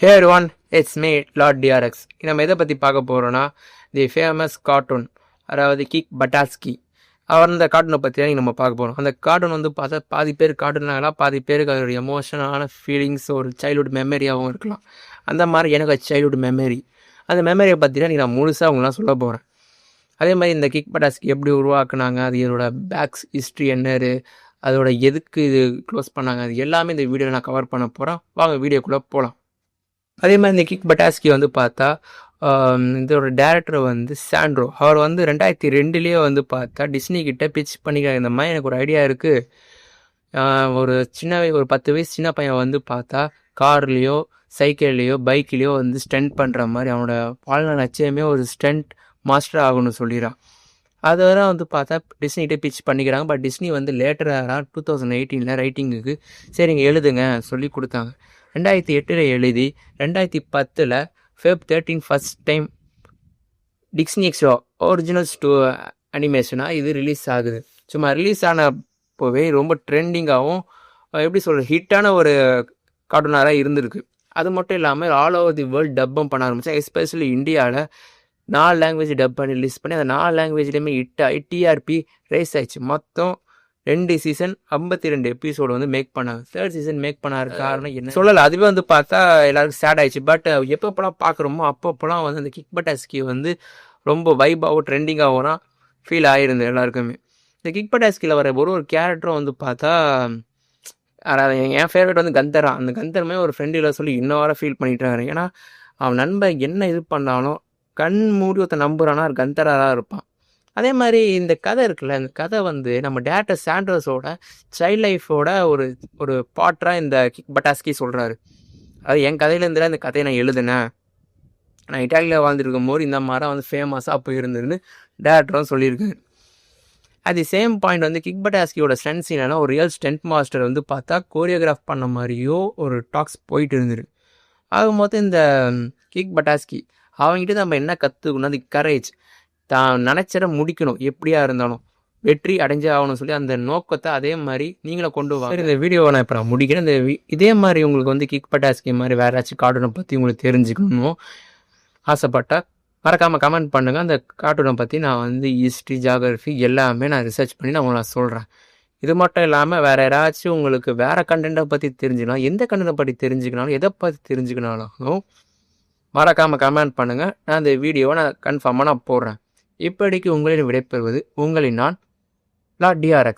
Hey everyone, it's me, Lord DRX. நம்ம எதை பற்றி பார்க்க போகிறோன்னா தி ஃபேமஸ் கார்ட்டூன், அதாவது கிக் பட்டாஸ்கி. அவர் அந்த கார்ட்டூனை பற்றி தான் நம்ம பார்க்க போகிறோம். அந்த கார்ட்டூன் வந்து பார்த்தா பாதி பேர் கார்ட்டூனாகலாம், பாதி பேருக்கு அது ஒரு எமோஷனலான ஃபீலிங்ஸ், ஒரு சைல்டுஹுட் மெமரியாகவும் இருக்கலாம். அந்த மாதிரி எனக்கு அது சைல்டுஹுட் மெமரி. அந்த மெமரியை பற்றி தான் நான் முழுசாக உங்களாம் சொல்ல போகிறேன். அதே மாதிரி இந்த கிக் பட்டாஸ்கி எப்படி உருவாக்குனாங்க, அது இதோட பேக்ஸ் ஹிஸ்ட்ரி என்னது, அதோட எதுக்கு இது க்ளோஸ் பண்ணாங்க, அது எல்லாமே இந்த வீடியோவில் நான் கவர் பண்ண போகிறேன். வாங்க வீடியோக்குள்ளே போகலாம். அதே மாதிரி இந்த கிக் பட்டாஸ்கி வந்து பார்த்தா இதோட டேரக்டர் வந்து சாண்ட்ரோ. அவர் வந்து 2002 வந்து பார்த்தா டிஸ்னி கிட்ட பிச் பண்ணிக்கிறாங்க. இந்த மாதிரி எனக்கு ஒரு ஐடியா இருக்குது, ஒரு 10 வயசு சின்ன பையன் வந்து பார்த்தா கார்லேயோ சைக்கிள்லேயோ பைக்லேயோ வந்து ஸ்டண்ட் பண்ணுற மாதிரி அவனோட வாழ்நாள் லட்சியமே ஒரு ஸ்டண்ட் மாஸ்டர் ஆகணும்னு சொல்லிடுறான். அதெல்லாம் வந்து பார்த்தா டிஸ்னிகிட்டே பிச் பண்ணிக்கிறாங்க. பட் டிஸ்னி வந்து லேட்டராக 2018 ரைட்டிங்குக்கு சரிங்க எழுதுங்க சொல்லி கொடுத்தாங்க. 2008 எழுதி 2010 Feb 13 first time Disney extra originals டூ அனிமேஷனாக இது ரிலீஸ் ஆகுது. சும்மா ரிலீஸ் ஆனப்போவே ரொம்ப ட்ரெண்டிங்காகவும் எப்படி சொல்கிற ஹிட்டான ஒரு கார்ட்டூனாராக இருந்திருக்கு. அது மட்டும் இல்லாமல் ஆல் ஓவர் தி வேர்ல்டு டப்பும் பண்ண ஆரம்பித்தேன். எஸ்பெஷலி இந்தியாவில் 4 லாங்குவேஜ் டப் பண்ணி ரிலீஸ் பண்ணி அந்த 4 லாங்குவேஜ்லேயுமே டிஆர்பி ரைஸ் ஆயிடுச்சு. மொத்தம் 2 சீசன் 52 எபிசோடு வந்து மேக் பண்ணாங்க. 3rd சீசன் மேக் பண்ணாரு காரணம் என்ன சொல்லலை. அதுவே வந்து பார்த்தா எல்லாருக்கும் சேட் ஆயிடுச்சு. பட் எப்பப்போலாம் பார்க்குறோமோ அப்பப்போலாம் வந்து அந்த கிக் பட்டாஸ்கி வந்து ரொம்ப வைபாகவும் ட்ரெண்டிங்காகவும் ஃபீல் ஆகிருந்தது எல்லாருக்குமே. இந்த கிக் பட்டாஸ்கியில் வர ஒரு கேரக்டரும் வந்து பார்த்தா என் ஃபேவரட் வந்து கந்தரா. அந்த கந்தருமே ஒரு ஃப்ரெண்டில் சொல்லி இன்னும் வர ஃபீல் பண்ணிட்டாரு. ஏன்னா அவன் நண்பன் என்ன இது பண்ணாலும் கண் மூடி ஒருத்த நம்புறானா கந்தராக தான் இருப்பான். அதே மாதிரி இந்த கதை இருக்குல்ல, இந்த கதை வந்து நம்ம டேரக்டர் சாண்ட்ரோஸோட சைல்ட் லைஃபோட ஒரு பாட்டாக இந்த கிக் பட்டாஸ்கி சொல்கிறாரு. அது என் கதையிலேருந்து இந்த கதையை நான் எழுதுனேன், நான் இட்டாலியில் வாழ்ந்துருக்கும் போது இந்த மாதிரி வந்து ஃபேமஸாக அப்போ இருந்ததுன்னு டேரக்டரும் சொல்லியிருக்காரு. அது சேம் பாயிண்ட் வந்து கிக் பட்டாஸ்கியோட ஸ்டண்ட் சீனா ஒரு ரியல் ஸ்டண்ட் மாஸ்டர் வந்து பார்த்தா கோரியோகிராஃப் பண்ண மாதிரியோ ஒரு டாக்ஸ் போயிட்டு இருந்துரு. ஆகும்போது இந்த கிக் பட்டாஸ்கி அவங்ககிட்ட நம்ம என்ன கற்றுக்கணும், அது கரேஜ், தான் நினச்சத முடிக்கணும், எப்படியா இருந்தாலும் வெற்றி அடைஞ்சே ஆகணும்னு சொல்லி அந்த நோக்கத்தை அதே மாதிரி நீங்களும் கொண்டு வாங்க. இந்த வீடியோவை நான் இப்போ நான் முடிக்கிறேன். இதே மாதிரி உங்களுக்கு வந்து கிக் பட்டாஸ்கி மாதிரி வேறு ஏதாச்சும் கார்ட்டூனை பற்றி உங்களுக்கு தெரிஞ்சுக்கணும் ஆசைப்பட்டால் மறக்காமல் கமெண்ட் பண்ணுங்கள். அந்த கார்ட்டூனை பற்றி நான் வந்து ஹிஸ்ட்ரி, ஜியாகிரஃபி எல்லாமே நான் ரிசர்ச் பண்ணி நான் உங்களுக்கு சொல்கிறேன். இது மட்டும் இல்லாமல் வேறு யாராச்சும் உங்களுக்கு வேறு கண்டென்ட்டை பற்றி தெரிஞ்சுக்கணும், எந்த கண்டென்ட்டை பற்றி தெரிஞ்சுக்கனாலும் எதை பற்றி தெரிஞ்சுக்கனாலும் மறக்காமல் கமெண்ட் பண்ணுங்கள். நான் இந்த வீடியோவை நான் கன்ஃபார்மாக நான் போடுறேன். இப்படிக்கு உங்களிடம் விடைபெறுவது உங்களின் நான் லார்ட் DRX.